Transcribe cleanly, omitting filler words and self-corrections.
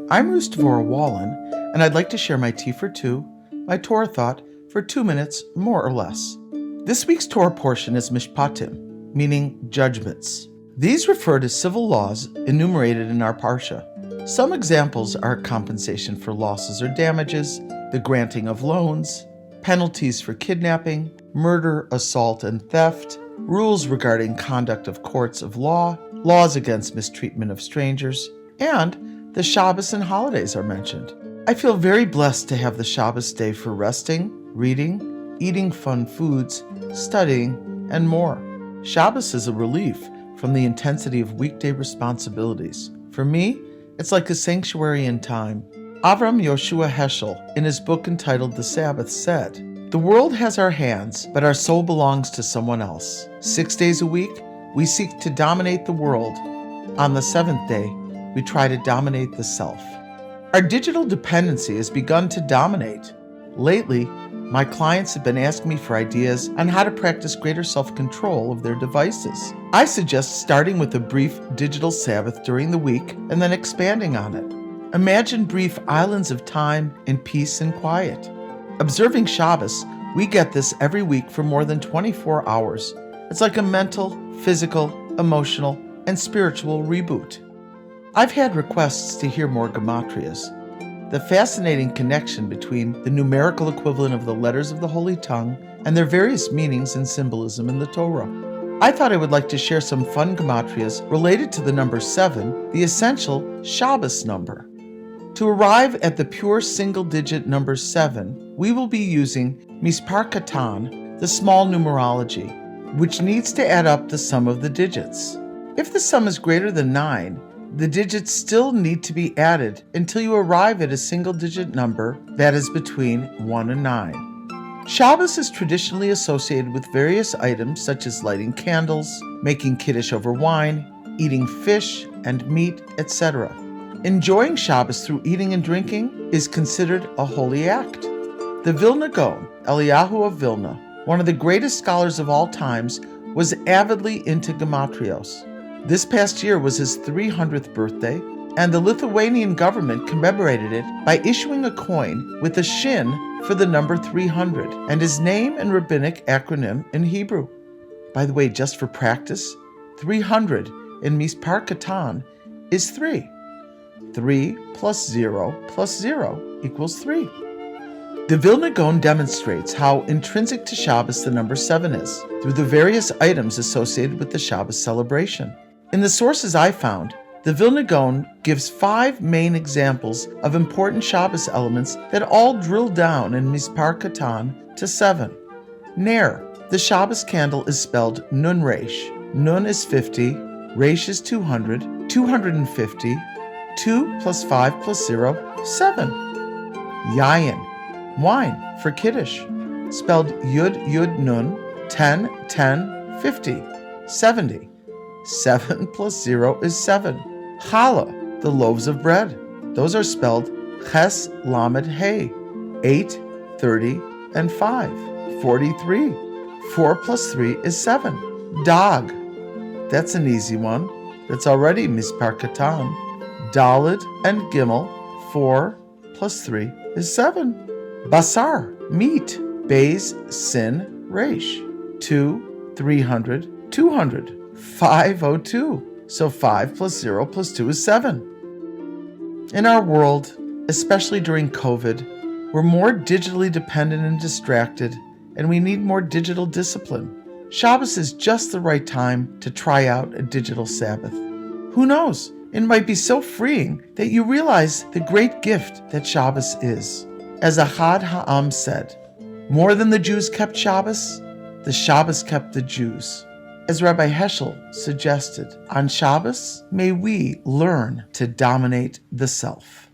I'm Devorah Wallen, and I'd like to share my tea for two, my Torah thought, for 2 minutes, more or less. This week's Torah portion is Mishpotim, meaning judgments. These refer to civil laws enumerated in our parsha. Some examples are compensation for losses or damages, the granting of loans, penalties for kidnapping, murder, assault, and theft, rules regarding conduct of courts of law, laws against mistreatment of strangers, and the Shabbos and holidays are mentioned. I feel very blessed to have the Shabbos day for resting, reading, eating fun foods, studying, and more. Shabbos is a relief from the intensity of weekday responsibilities. For me, it's like a sanctuary in time. Avram Yoshua Heschel, in his book entitled The Sabbath, said, "The world has our hands, but our soul belongs to someone else. 6 days a week, we seek to dominate the world. On the seventh day, we try to dominate the self." Our digital dependency has begun to dominate. Lately, my clients have been asking me for ideas on how to practice greater self-control of their devices. I suggest starting with a brief digital Sabbath during the week and then expanding on it. Imagine brief islands of time in peace and quiet. Observing Shabbos, we get this every week for more than 24 hours. It's like a mental, physical, emotional, and spiritual reboot. I've had requests to hear more gematrias. The fascinating connection between the numerical equivalent of the letters of the Holy Tongue and their various meanings and symbolism in the Torah. I thought I would like to share some fun gematrias related to the number 7, the essential Shabbos number. To arrive at the pure single-digit number 7, we will be using Mispar Katan, the small numerology, which needs to add up the sum of the digits. If the sum is greater than 9, the digits still need to be added until you arrive at a single-digit number that is between 1 and 9. Shabbos is traditionally associated with various items such as lighting candles, making kiddush over wine, eating fish and meat, etc. Enjoying Shabbos through eating and drinking is considered a holy act. The Vilna Gaon, Eliyahu of Vilna, one of the greatest scholars of all times, was avidly into gematrios. This past year was his 300th birthday, and the Lithuanian government commemorated it by issuing a coin with a shin for the number 300 and his name and rabbinic acronym in Hebrew. By the way, just for practice, 300 in Mispar Katan is 3. 3 plus 0 plus 0 equals 3. The Vilna Gaon demonstrates how intrinsic to Shabbos the number 7 is, through the various items associated with the Shabbos celebration. In the sources I found, the Vilna Gaon gives 5 main examples of important Shabbos elements that all drill down in Mispar Katan to 7. Ner, the Shabbos candle is spelled Nun Resh. Nun is 50, Resh is 200, 250, 2 plus 5 plus 0, 7. Yayin, wine for Kiddush, spelled Yud Yud Nun, 10, 10, 50, 70. 7 plus 0 is 7. Challah, the loaves of bread. Those are spelled Ches Lamed Hey. 8, 30, and 5. 43. 4 plus 3 is 7. Dag. That's an easy one. That's already Mispar Katan. Daled and Gimel. 4 plus 3 is 7. Basar, meat. Beis, Sin, Resh. 2, 300, 200. 502. So 5 plus 0 plus 2 is 7. In our world, especially during COVID, we're more digitally dependent and distracted, and we need more digital discipline. Shabbos is just the right time to try out a digital Sabbath. Who knows? It might be so freeing that you realize the great gift that Shabbos is. As Ahad Ha'am said, more than the Jews kept Shabbos, the Shabbos kept the Jews. As Rabbi Heschel suggested, on Shabbos, may we learn to dominate the self.